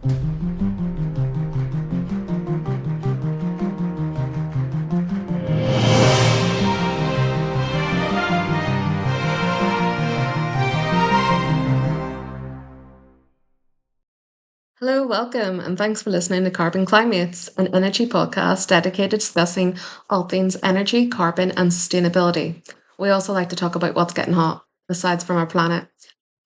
Hello, welcome, and thanks for listening to Carbon Cli-MATES, an energy podcast dedicated to discussing all things energy, carbon, and sustainability. We also like to talk about what's getting hot, besides from our planet.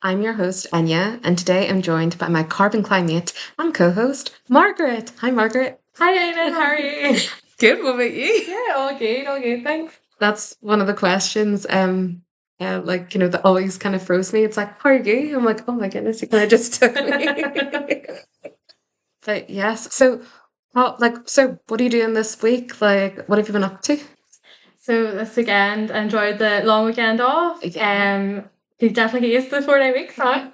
I'm your host, Enya, and today I'm joined by my Carbon Cli-MATE and co-host, Margaret. Hi, Margaret. Hi, Aidan. How are you? Good, what about you? Yeah, all good, thanks. That's one of the questions, that always kind of throws me. It's like, how are you? I'm like, oh my goodness, you kind of just took me. But yes, so what are you doing this week? Like, what have you been up to? So this weekend, I enjoyed the long weekend off. You definitely get used to the 4-day weeks, huh?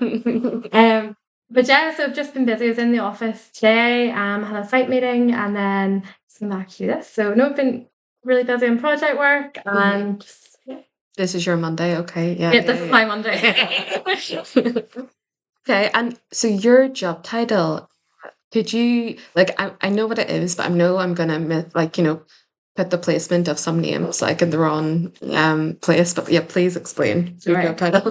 But yeah, so I've just been busy. I was in the office today, had a site meeting, and then just came back to do this. So no, I've been really busy on project work, and just, yeah. This is your Monday, okay? Yeah, this is my Monday. Okay, and so your job title, could you I know what it is, but I know I'm gonna put the placement of some names like in the wrong place. But yeah, please explain your job title.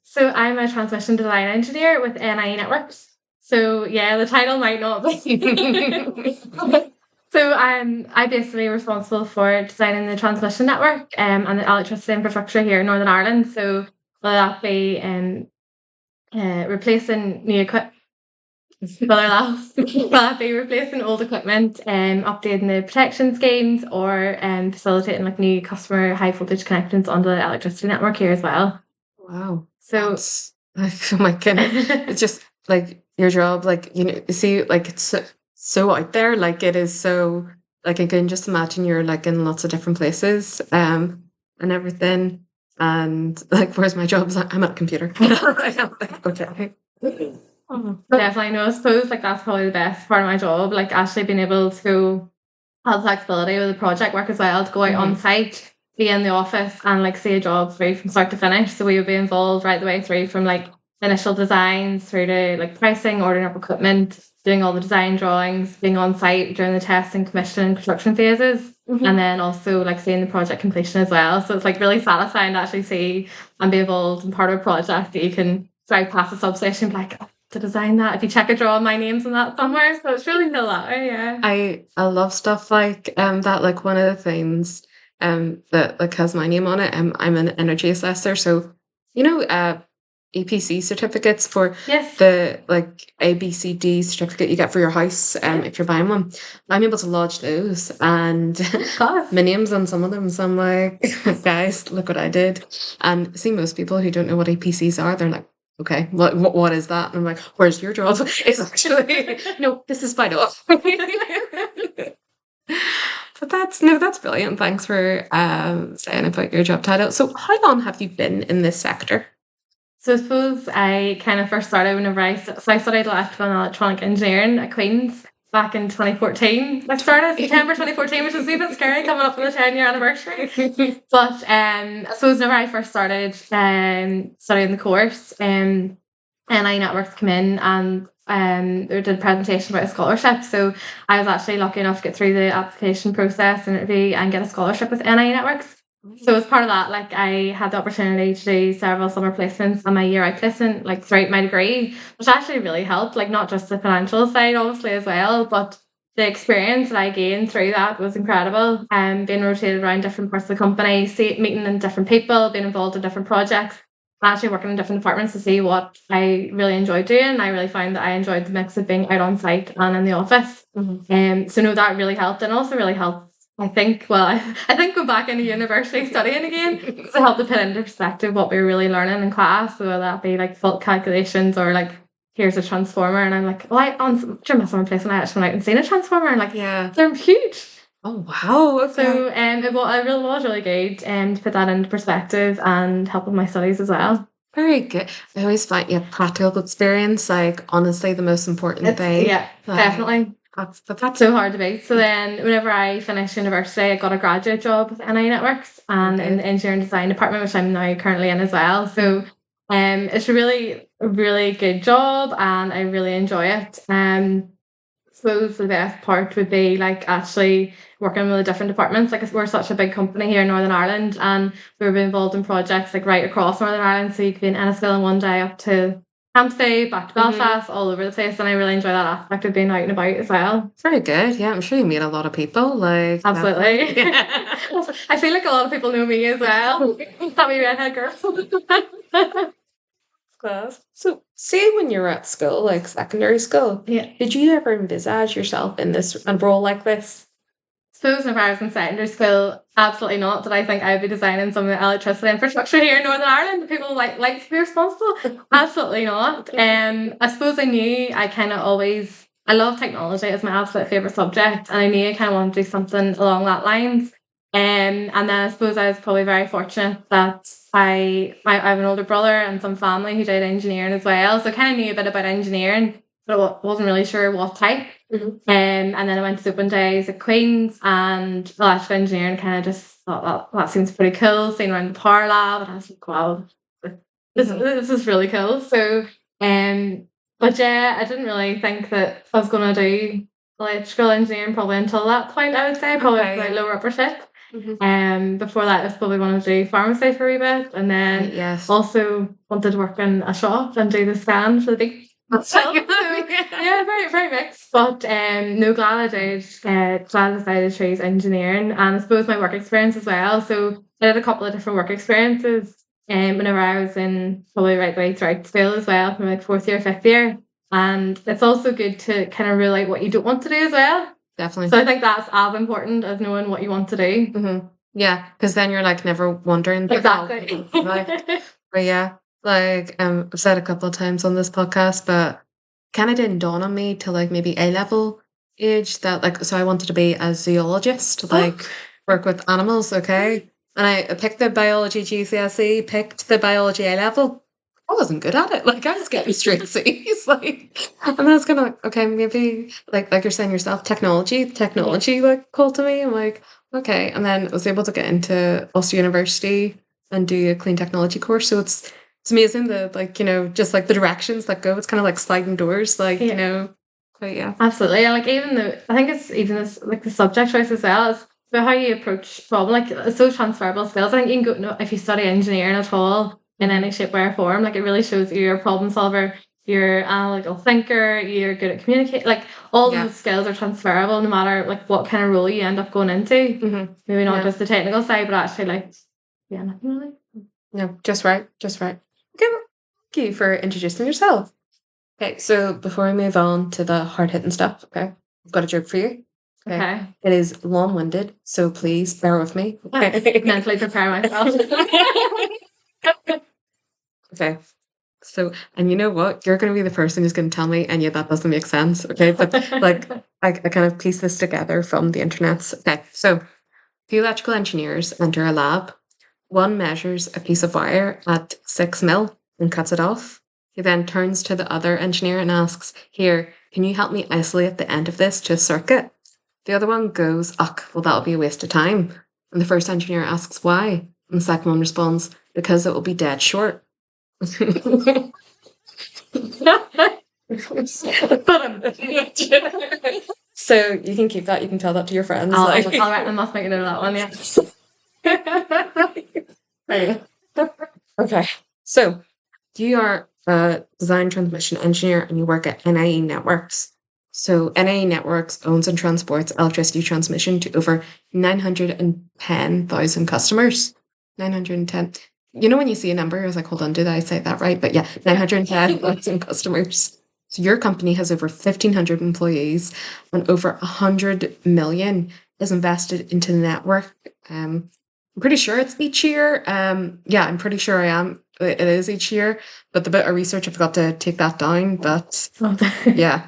So I'm a transmission design engineer with NIE Networks. So yeah, the title might not be. So I'm basically responsible for designing the transmission network and the electricity infrastructure here in Northern Ireland. So whether that be replacing new equipment, will that be replacing old equipment and updating the protection schemes, or facilitating like new customer high voltage connections onto the electricity network here as well. Wow. So oh my goodness. It's just like your job, like, you see, like it's so out there, like it is so, like I can just imagine you're like in lots of different places and everything. And like, where's my job? I'm at a computer. I'm like, okay. Definitely, no, I suppose like that's probably the best part of my job, like actually being able to have flexibility with the project work as well, to go out on site, be in the office and like see a job through from start to finish. So we would be involved right the way through from like initial designs through to like pricing, ordering up equipment, doing all the design drawings, being on site during the testing, commissioning and construction phases, and then also like seeing the project completion as well. So it's like really satisfying to actually see and be involved in part of a project that you can drive past the substation and be like, to design that. If you check a draw, my name's in that somewhere. So it's really cool that way, yeah. I love stuff like that. Like one of the things that like has my name on it. I'm an energy assessor, so EPC certificates for the like ABCD certificate you get for your house if you're buying one. I'm able to lodge those, and my name's on some of them. So I'm like, guys, look what I did. And see, most people who don't know what APCs are, they're like, okay, what is that? And I'm like, where's your job? It's actually, no, this is vital. But that's brilliant. Thanks for saying about your job title. So how long have you been in this sector? So I suppose I kind of first started whenever I studied electrical and electronic engineering at Queen's back in 2014. I started September 2014, which is a bit scary coming up for the 10-year anniversary. But I suppose whenever I first started studying the course, NIE Networks came in and they did a presentation about a scholarship. So I was actually lucky enough to get through the application process, interview, and get a scholarship with NIE Networks. So as part of that, like I had the opportunity to do several summer placements and my year out placement like throughout my degree, which actually really helped, like not just the financial side obviously as well, but the experience that I gained through that was incredible. Being rotated around different parts of the company, meeting in different people, being involved in different projects, actually working in different departments to see what I really enjoyed doing. I really found that I enjoyed the mix of being out on site and in the office. So no, that really helped, and also really helped. I think going back into university studying again, because it helped to put into perspective what we were really learning in class, so whether that be like fault calculations or like here's a transformer, and I'm like, during my summer placement I actually went out and seen a transformer, and like, yeah, they're huge. Oh wow! Okay. So it was really good to put that into perspective and help with my studies as well. Very good. I always find practical experience, like honestly the most important thing. Yeah, definitely. That's so hard to beat. So then whenever I finished university, I got a graduate job with NIE Networks and in the engineering design department, which I'm now currently in as well. So it's really a really good job and I really enjoy it. Suppose the best part would be like actually working with the different departments. Like we're such a big company here in Northern Ireland, and we're involved in projects like right across Northern Ireland. So you could be in Enniskillen one day up to Hampstead, back to Belfast, all over the place, and I really enjoy that aspect of being out and about as well. Very good. Yeah, I'm sure you meet a lot of people. Like Absolutely. I feel like a lot of people know me as well. That wee redhead girl. Class. So, say when you were at school, like secondary school, did you ever envisage yourself in this a role like this? Suppose if I was in secondary school, absolutely not. Did I think I would be designing some of the electricity infrastructure here in Northern Ireland? People like to be responsible? Absolutely not. I suppose I knew I love technology. It's my absolute favourite subject, and I knew I kind of wanted to do something along that lines. And then I suppose I was probably very fortunate that I have an older brother and some family who did engineering as well, so I kind of knew a bit about engineering, but I wasn't really sure what type. And then I went to open days at Queen's, and electrical engineering, kind of just thought that seems pretty cool, seeing around the power lab, and I was like, wow, this is really cool. So but yeah, I didn't really think that I was going to do electrical engineering probably until that point, I would say, probably like lower uppership. Before that, I was probably wanted to do pharmacy for a wee bit, and then also wanted to work in a shop and do the scan for the big stuff. Yeah, very, very mixed. But no, glad I did. Glad I decided to choose engineering, and I suppose my work experience as well. So I did a couple of different work experiences. Whenever I was in probably right the way throughout school as well, from like 4th year, 5th year, and it's also good to kind of rule out what you don't want to do as well. Definitely. So I think that's as important as knowing what you want to do. Yeah, because then you're like never wondering. Exactly. But yeah, like I've said a couple of times on this podcast, but kind of didn't dawn on me till like maybe A-level age that like, so I wanted to be a zoologist, like work with animals, okay? And I picked the biology GCSE, picked the biology A-level. I wasn't good at it. Like I was getting straight C's, like, and then I was kind of like, okay, maybe like you're saying yourself, technology like called to me. I'm like, okay, and then I was able to get into Ulster University and do a clean technology course. So it's amazing that like just like the directions that go. It's kind of like sliding doors, like But yeah, absolutely. And like I think it's even this like the subject choice as well. It's about how you approach problem. Like it's so transferable skills. I think you can go if you study engineering at all in any shape, way, or form. Like it really shows you're a problem solver, you're an analytical thinker, you're good at communicate. Like all those skills are transferable no matter like what kind of role you end up going into. Maybe not just the technical side, but actually like nothing really. No, just right. Okay, well, thank you for introducing yourself. Okay, so before we move on to the hard hitting stuff, okay, I've got a joke for you. Okay. It is long winded, so please bear with me. Mentally prepare myself. Okay. So, and you know what? You're going to be the person who's going to tell me, and that doesn't make sense. Okay. But like, I kind of piece this together from the internet. Okay. So, two electrical engineers enter a lab. One measures a piece of wire at 6 mil and cuts it off. He then turns to the other engineer and asks, "Here, can you help me isolate the end of this to a circuit?" The other one goes, "Ugh, well, that'll be a waste of time." And the first engineer asks why. And the second one responds, "Because it will be dead short." So you can keep that. You can tell that to your friends. I must make a note of that one. Yeah. Okay. So you are a design transmission engineer and you work at NIE Networks. So NIE Networks owns and transports electricity transmission to over 910,000 customers. 910. You know when you see a number, I was like, hold on, did I say that right? But yeah, 910,000 customers. So your company has over 1,500 employees and over 100 million is invested into the network. I'm pretty sure it's each year. Yeah, I'm pretty sure I am. It is each year, but the bit of research, I forgot to take that down. But yeah,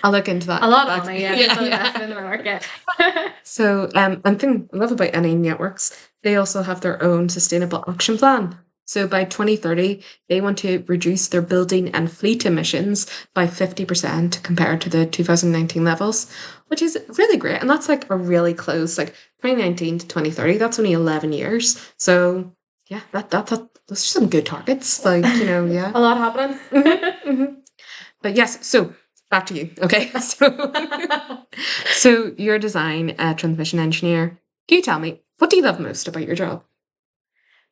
I'll look into that. A lot of money, invested in the market. So, and thing I love about NIE Networks, they also have their own sustainable action plan. So by 2030, they want to reduce their building and fleet emissions by 50% compared to the 2019 levels, which is really great. And that's like a really close, like 2019 to 2030, that's only 11 years. So Yeah, those are some good targets. Like, yeah. A lot happening. But yes, so back to you. Okay. So you're a design transmission engineer. Can you tell me, what do you love most about your job?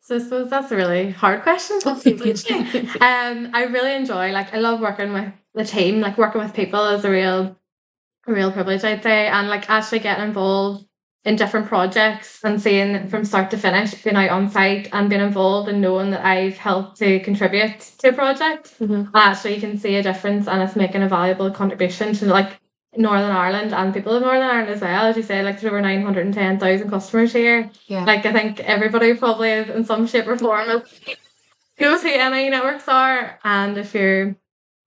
So I suppose that's a really hard question. I really enjoy, like, I love working with the team. Like, working with people is a real privilege, I'd say, and like actually getting involved in different projects and seeing from start to finish, being out on site and being involved and knowing that I've helped to contribute to a project. And actually you can see a difference and it's making a valuable contribution to like Northern Ireland and people of Northern Ireland as well. As you say, like, there's over 910,000 customers here. Yeah. Like, I think everybody probably in some shape or form knows who NIE Networks are, and if your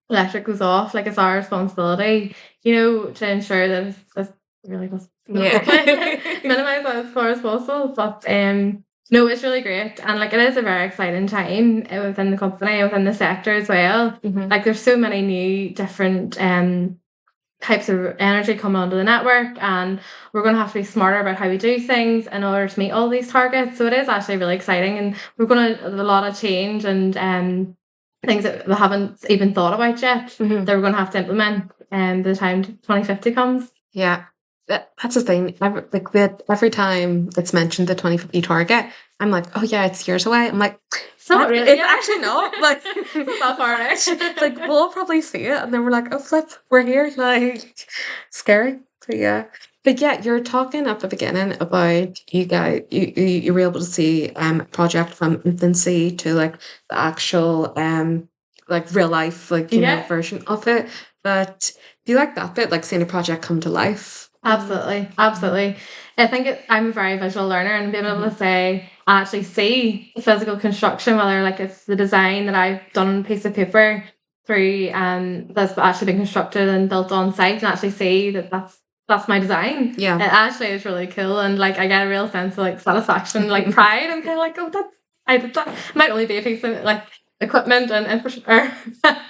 electric goes off, like, it's our responsibility, to ensure that it's really does minimize that as far as possible. But no, it's really great, and like, it is a very exciting time within the company, within the sector as well. Like, there's so many new different types of energy coming onto the network, and we're going to have to be smarter about how we do things in order to meet all these targets. So it is actually really exciting, and we're going to a lot of change and things that we haven't even thought about yet that we're going to have to implement by the time 2050 comes. Yeah, that's the thing. Every time it's mentioned the 2050 target, I'm like, oh yeah, it's years away. I'm like, it's not really. It's actually not. Like, it's not far out. Like, we'll probably see it, and then we're like, oh flip, we're here. Like, scary. So yeah. But yeah, you're talking at the beginning about you guys. You were able to see project from infancy to like the actual like real life, like, version of it. But do you like that bit, like seeing a project come to life? Absolutely. I think I'm a very visual learner, and being able to say, I actually see the physical construction, whether like it's the design that I've done on a piece of paper through that's actually been constructed and built on site, and actually see that that's my design. Yeah. It actually is really cool, and like, I get a real sense of like satisfaction, like pride. I'm kind of like, oh, I did that. It might only be a piece of like equipment and infrastructure,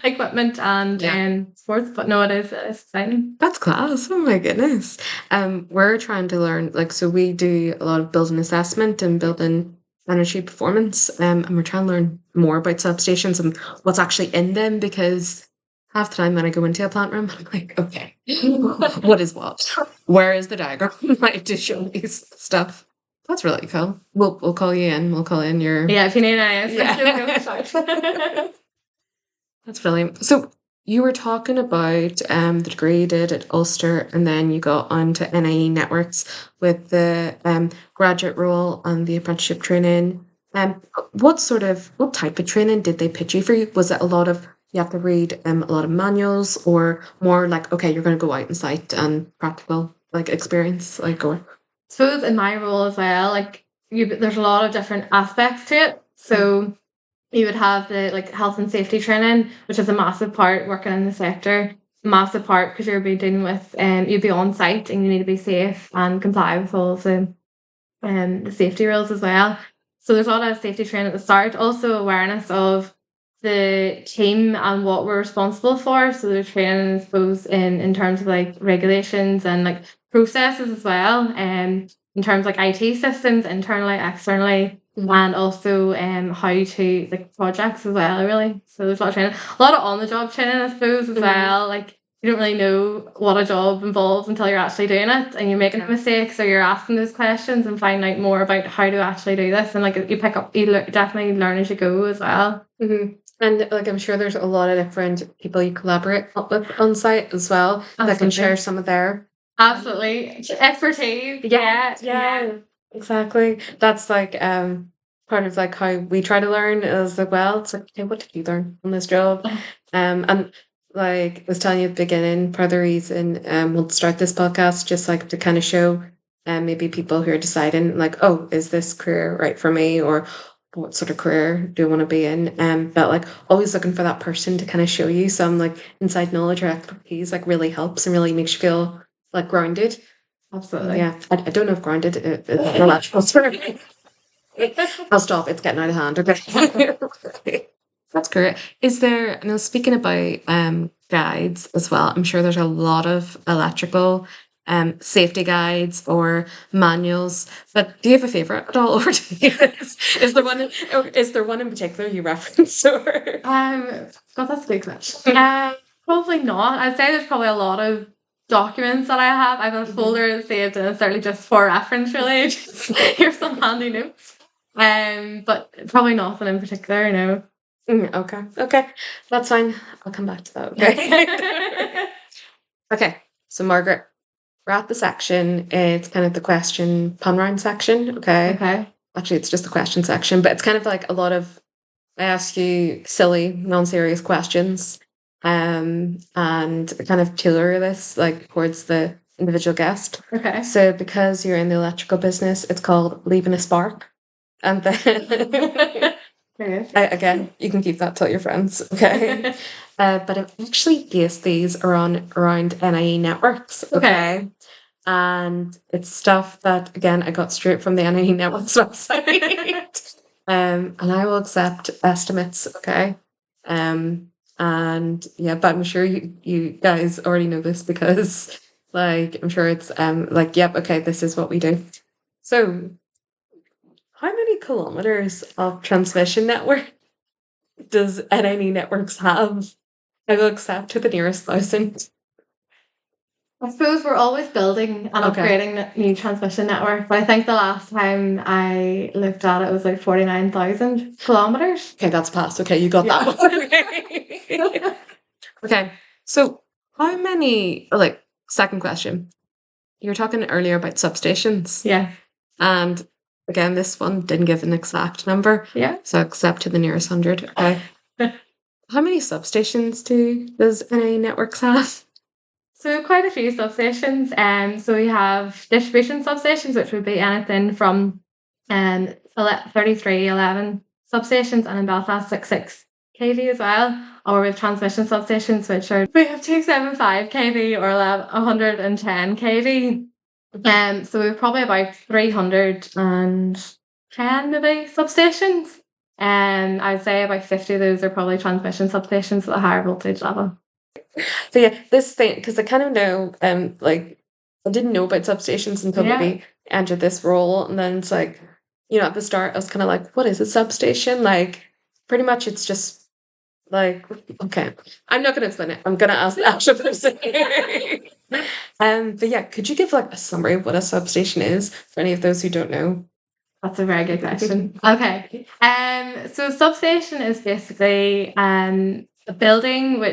equipment and sports, but no, it's exciting. That's class. Oh my goodness. We're trying to learn, like, so we do a lot of building assessment and building energy performance, and we're trying to learn more about substations and what's actually in them, because half the time when I go into a plant room, I'm like, okay, what is what? Where is the diagram? Like, to show me stuff. That's really cool. We'll call you in. We'll call in your... Yeah, if you need any. That's brilliant. So you were talking about the degree you did at Ulster, and then you got onto NIE Networks with the graduate role and the apprenticeship training. What type of training did they pitch you for? Was it a lot of, you have to read a lot of manuals, or more like, okay, you're going to go out on site and practical like experience, like, or... suppose in my role as well, like, there's a lot of different aspects to it. So you would have the like health and safety training, which is a massive part working in the sector. Massive part, because you'll be dealing with you'll be on site and you need to be safe and comply with all of the safety rules as well. So there's a lot of safety training at the start. Also awareness of the team and what we're responsible for. So there's training, I suppose, in terms of like regulations and like processes as well, in terms of like IT systems, internally, externally, and also how to like projects as well, really. So there's a lot of training, a lot of on the job training, I suppose, as well. Like, you don't really know what a job involves until you're actually doing it, and you're making mistakes, so you're asking those questions and finding out more about how to actually do this, and like you pick up, definitely learn as you go as well. And like, I'm sure there's a lot of different people you collaborate with on site as well that can share some of their expertise. Yeah, exactly. That's like part of like how we try to learn as well. It's like, okay, what did you learn on this job? And like I was telling you at the beginning, part of the reason we'll start this podcast just like to kind of show maybe people who are deciding like, oh, is this career right for me, or what sort of career do I want to be in? But like, always looking for that person to kind of show you some like inside knowledge or expertise, like, really helps and really makes you feel like grounded. Absolutely. Yeah. I don't know if grounded is an electrical term. I'll stop. It's getting out of hand. Okay. That's great. Is there, speaking about guides as well, I'm sure there's a lot of electrical safety guides or manuals. But do you have a favourite at all, or is there one? Or is there one in particular you reference? Or God, that's a good question. Probably not. I'd say there's probably a lot of documents that I have. I have a folder saved, and it's certainly just for reference, really. Just, here's some handy notes. But probably nothing in particular, no. Okay, that's fine. I'll come back to that. Okay. Okay. So Margaret, we're at the section. It's kind of the question pun round section. Okay. Okay. Actually, it's just the question section, but it's kind of like a lot of I ask you silly, non-serious questions, and kind of tailor this like towards the individual guest. Okay. So because you're in the electrical business, it's called leaving a spark, and then again, you can keep that to your friends. Okay. But I've actually based these around NIE Networks. Okay. And it's stuff that again I got straight from the NIE Networks website. And I will accept estimates, okay? And yeah, but I'm sure you guys already know this because like I'm sure it's like, yep, okay, this is what we do. So how many kilometers of transmission network does NIE Networks have? I will accept to the nearest 1,000. I suppose we're always building and upgrading new transmission network, but I think the last time I looked at it was like 49,000 kilometers. Okay, that's passed. Okay, you got that one. Okay, so how many, like, second question. You were talking earlier about substations. Yeah. And again, this one didn't give an exact number. Yeah. So accept to the nearest 100. Okay. How many substations does NIE Networks have? So quite a few substations. So we have distribution substations, which would be anything from 3311 substations, and in Belfast 66 kV as well. Or we have transmission substations, which are we have 275 kV or 110 kV. So we've probably about 310 maybe substations. I'd say about 50 of those are probably transmission substations at a higher voltage level. So yeah, this thing, because I kind of know, like, I didn't know about substations until maybe entered this role, and then it's like, at the start I was kind of like, what is a substation? Like, pretty much it's just like, okay, I'm not going to explain it. I'm going to ask the actual person. But yeah, could you give like a summary of what a substation is for any of those who don't know? That's a very good question. Okay. So substation is basically a building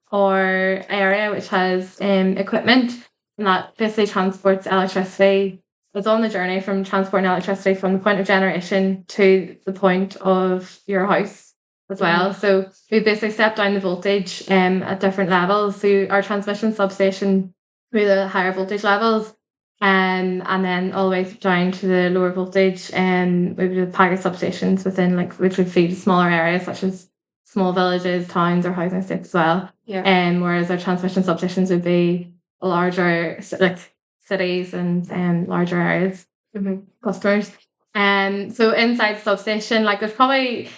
or area which has equipment, and that basically transports electricity. It's on the journey from transporting electricity from the point of generation to the point of your house as well. So we basically step down the voltage at different levels. So our transmission substation through the higher voltage levels, and then all the way down to the lower voltage, and we would have package substations within, like, which would feed smaller areas such as small villages, towns, or housing estates as well. Yeah. Whereas our transmission substations would be larger, like cities and larger areas, customers. So inside the substation, like you've probably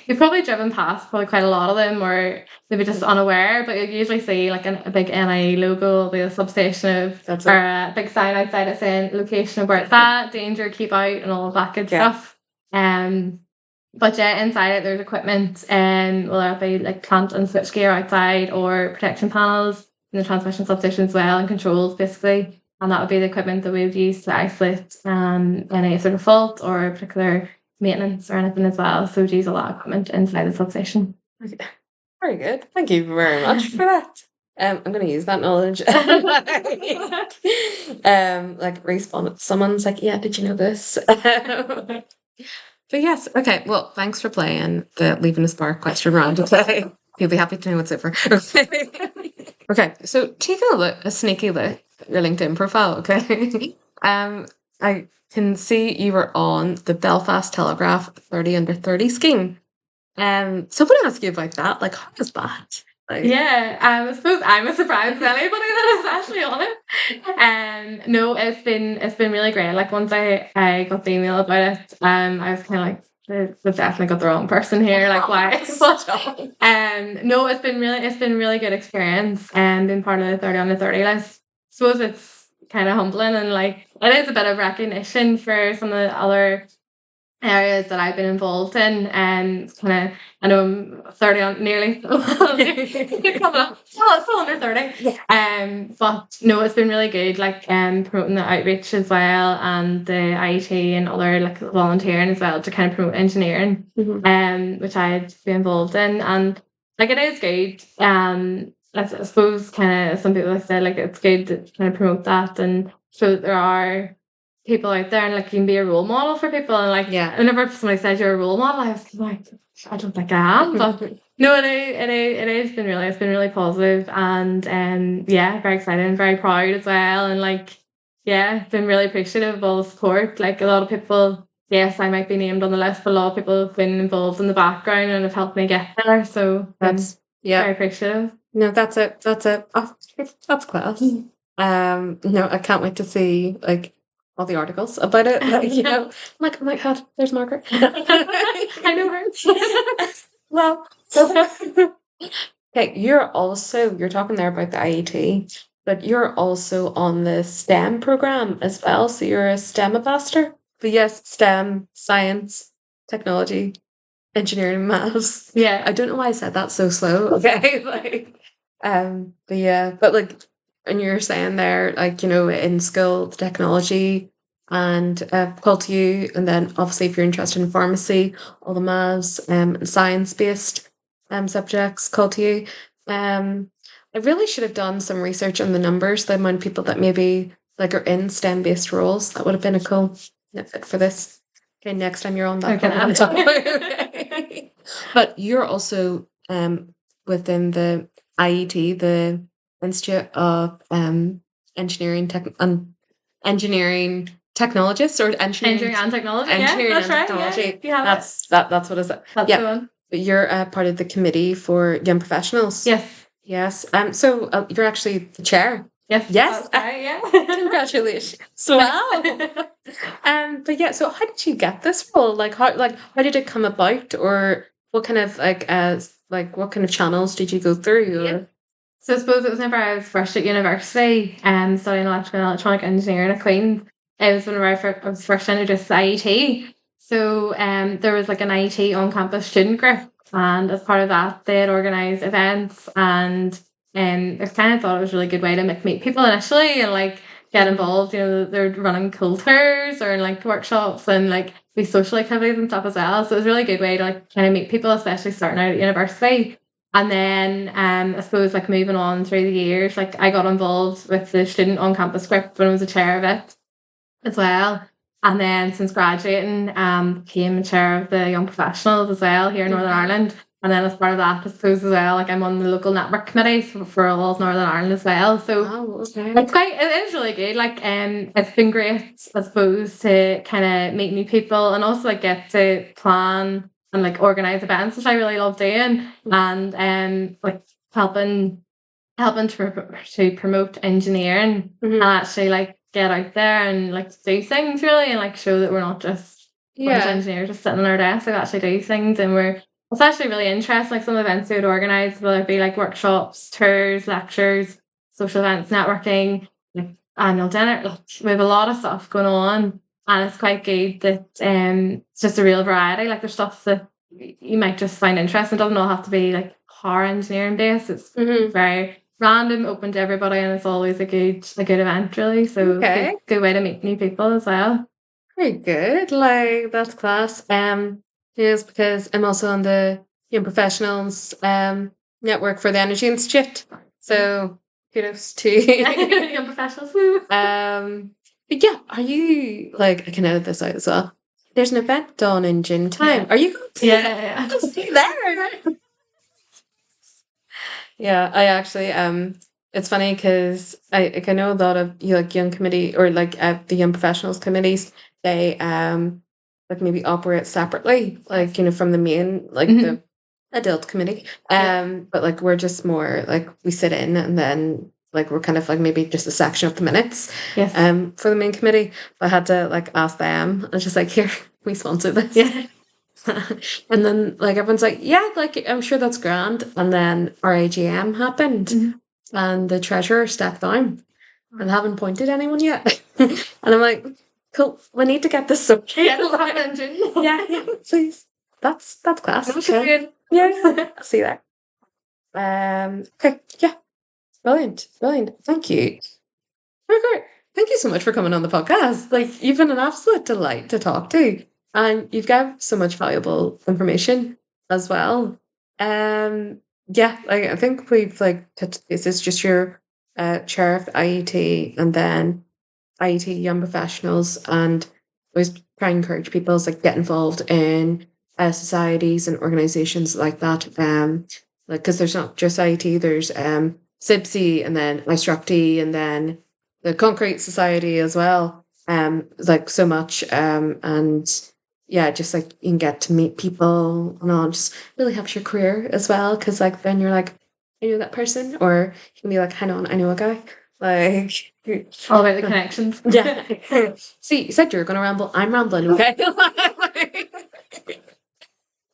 driven past probably quite a lot of them, or maybe just unaware, but you usually see like a big NIE logo, the substation or a big sign outside it saying location of where it's at, danger, keep out, and all of that good stuff. But yeah, inside it there's equipment, and will that be like plant and switchgear outside, or protection panels in the transmission substation as well, and controls basically. And that would be the equipment that we would use to isolate any sort of fault or particular maintenance or anything as well. So we'd use a lot of equipment inside the substation. Very good. Thank you very much for that. I'm going to use that knowledge. Like respond. Someone's like, yeah, did you know this? But yes, okay. Well, thanks for playing the Leaving a Spark question round. Okay, you'll be happy to know what's over. Okay, so take a sneaky look at your LinkedIn profile. Okay, I can see you were on the Belfast Telegraph 30 under 30 scheme. So I want to ask you about that. Like, how is that? Like, I suppose I'm a surprise to anybody that is actually on it. No, it's been really great. Like, once I got the email about it, I was kind of like, they've definitely got the wrong person here. Like, why? But, no, it's been really good experience, and being part of the 30 under 30 list. I suppose kind of humbling, and like it is a bit of recognition for some of the other areas that I've been involved in, and it's kind of, I know I'm 30 on nearly coming up, still under 30. Yeah. But no, it's been really good, like promoting the outreach as well, and the IET and other like volunteering as well to kind of promote engineering, which I'd be involved in, and like it is good. I suppose kind of some people like say like it's good to kind of promote that and show that there are people out there, and like you can be a role model for people, and like whenever somebody says you're a role model, I was like, I don't think I am, but no, it's been really positive, and very excited and very proud as well, and like been really appreciative of all the support. Like a lot of people, yes, I might be named on the list, but a lot of people have been involved in the background and have helped me get there, so that's very appreciative. No, that's it. Oh, that's class. No, I can't wait to see like all the articles about it. Like, you know, I'm like, oh my god, there's Margaret. I know her. Well, okay, you're talking there about the IET, but you're also on the STEM program as well. So you're a STEM ambassador. But yes, STEM, science, technology, engineering, maths. Yeah. I don't know why I said that so slow. Okay. But like, and you're saying there, like, you know, in school, the technology and call to you, and then obviously if you're interested in pharmacy, all the maths and science based subjects call to you. I really should have done some research on the numbers, the amount of people that maybe like are in STEM based roles. That would have been a cool fit for this. Okay, next time you're on that. Okay. But you're also within the IET, the Institute of Engineering Technologists, or engineering and technology. Engineering and technology. That's what is it? That's the one. But you're part of the committee for young professionals. Yes. So you're actually the chair. Yes. Right, yeah. Congratulations. Wow. But yeah. So how did you get this role? Like how did it come about, or what kind of what kind of channels did you go through? Or? So I suppose it was whenever I was first at university studying electrical and electronic engineering at Queen's. It was whenever I was first introduced to IET. So there was like an IET on-campus student group, and as part of that, they had organised events, and I kind of thought it was a really good way to meet people initially and like get involved. You know, they're running cool tours or like workshops and like these social activities and stuff as well. So it was a really good way to like kind of meet people, especially starting out at university. And then I suppose like moving on through the years, like I got involved with the student on campus group when I was a chair of it as well. And then since graduating, became chair of the young professionals as well here in Northern Ireland. And then as part of that, I suppose as well, like I'm on the local network committee for all of Northern Ireland as well. So it's it is really good. Like it's been great, I suppose, to kind of meet new people and also like get to plan and like organise events, which I really love doing, and like helping to promote engineering and actually like get out there and like do things really, and like show that we're not just a bunch of engineers just sitting on our desk. We actually do things, and it's actually really interesting. Like some events we would organise, whether it be like workshops, tours, lectures, social events, networking, like annual dinner. Like, we have a lot of stuff going on, and it's quite good that it's just a real variety. Like there's stuff that you might just find interesting. It doesn't all have to be like car engineering based. It's very random, open to everybody, and it's always a good event really. So good way to meet new people as well. Very good. Like that's class. Yes, because I'm also on the Young Professionals network for the Energy Institute. So kudos to Young Professionals. Woo. But yeah, are you like, I can edit this out as well. There's an event on in June time. Are you going to? Yeah. Just be there. Yeah, I actually it's funny because I know a lot of like young committee or like the young professionals committees, they like maybe operate separately, like you know, from the main like the adult committee. But like we're just more like we sit in and then like we're kind of like maybe just a section of the minutes for the main committee. But I had to like ask them. I was just like, here, we sponsor this. Yeah. And then like everyone's like, yeah, like I'm sure that's grand. And then our AGM happened and the treasurer stepped down. and haven't pointed anyone yet. And I'm like, cool, we need to get this sorted. Yeah, it'll happen in June. Yeah, please. That's class. That should be good. Yeah, I'll see you there. Okay, yeah. Brilliant. Thank you. Margaret, thank you so much for coming on the podcast. Like, you've been an absolute delight to talk to. And you've got so much valuable information as well. Yeah, like I think we've like touched this is just your chair of the IET and then IET young professionals, and always try and encourage people to like get involved in societies and organizations like that. Like because there's not just IET, there's SIBSI and then ISROCT and then the Concrete Society as well. Like so much. And yeah, just like you can get to meet people and all, just really helps your career as well. Because like then you're like, I know that person, or you can be like, hang on, I know a guy. Like all about the connections. Yeah. See, you said you're gonna ramble. I'm rambling. Okay.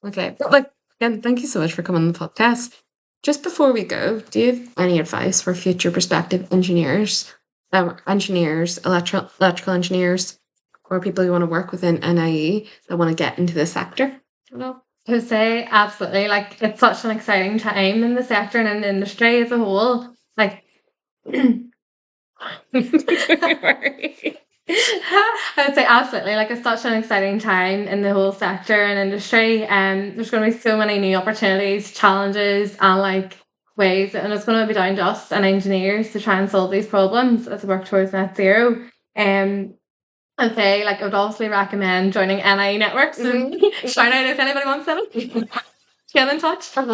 Okay. But like again, thank you so much for coming on the podcast. Just before we go, do you have any advice for future prospective engineers, electrical engineers, or people who want to work within NIE that want to get into the sector? I would say absolutely. Like it's such an exciting time in the sector and in the industry as a whole. Like I would say absolutely. Like it's such an exciting time in the whole sector and industry. There's going to be so many new opportunities, challenges, and like ways, and it's going to be down to us and engineers to try and solve these problems as we work towards net zero. I'd say like I would obviously recommend joining NIE Networks. And shout out if anybody wants them. Get in touch. But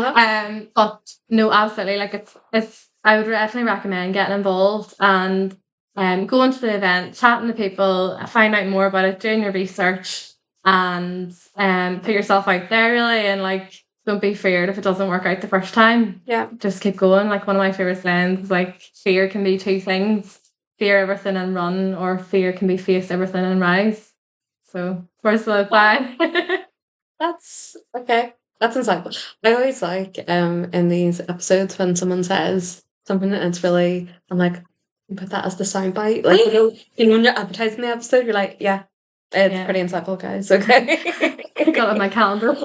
no, absolutely. Like it's. I would definitely recommend getting involved and going to the event, chatting to people, find out more about it, doing your research, and put yourself out there really, and like don't be feared if it doesn't work out the first time. Yeah, just keep going. Like one of my favorite sayings is like fear can be two things: fear everything and run, or fear can be face everything and rise. So first of all, bye. That's okay. That's insightful. I always like in these episodes when someone says something and it's really, I'm like, put that as the soundbite. Like when you're advertising the episode, you're like, yeah, it's pretty insightful, guys. Okay. Got it on my calendar.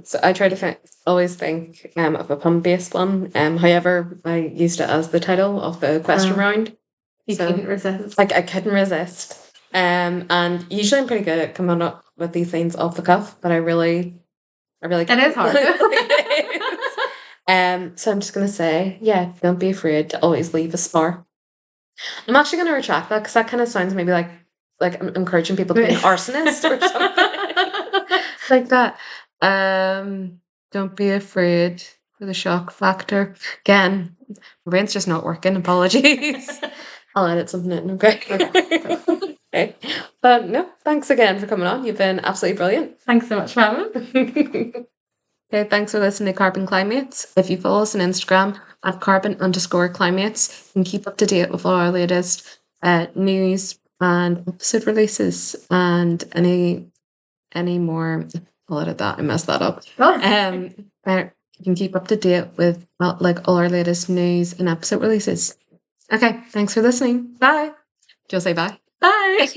So I try to always think of a pun-based one. However, I used it as the title of the question round. You couldn't resist. Like I couldn't resist. And usually I'm pretty good at coming up with these things off the cuff, but I really it is hard. So I'm just gonna say, yeah, don't be afraid to always leave a spar. I'm actually gonna retract that because that kind of sounds maybe like I'm encouraging people to be an arsonist or something like that. Don't be afraid for the shock factor. Again, my brain's just not working. Apologies. I'll edit something in. Okay. Okay. But no, thanks again for coming on. You've been absolutely brilliant. Thanks so much for having me. Okay, thanks for listening to Carbon Cli-MATES. If you follow us on Instagram at carbon_Cli-MATES, you can keep up to date with all our latest news and episode releases and any more. I'll edit that. I messed that up. You can keep up to date with like all our latest news and episode releases. Okay, thanks for listening. Bye. Do you say bye? Bye.